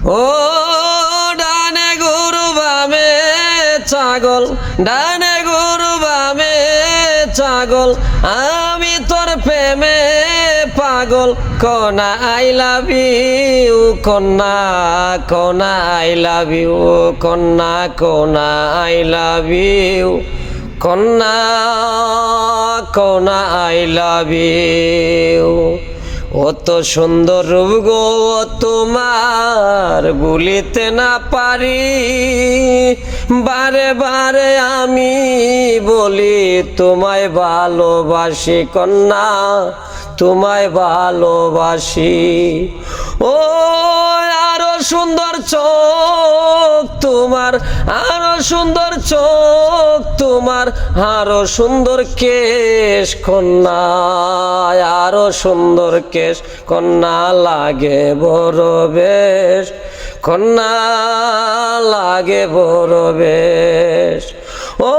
ও ডানে গরু বামে ছাগল, ডানে গরু বামে ছাগল, আমি তোর প্রেমে পাগল। কনা আই লাভ ইউ, কন্যা কনা আই লাভ ইউ, কন্যা কনা আই লাভ ইউ, কন্যা কনা আই লাভ ইউ। অত সুন্দর রূপ গো তোমার ভুলিতে না পারি, বারে বারে আমি বলি তোমায় ভালোবাসি, কন্যা তোমায় ভালোবাসি। ও আরো সুন্দর চোখ তোমার, আরো সুন্দর চোখ তোমার, আরো সুন্দর কেশ কন্যা, আরো সুন্দর কেশ কন্যা, লাগে বড় বেশ, কন্যা লাগে বড় বেশ। ও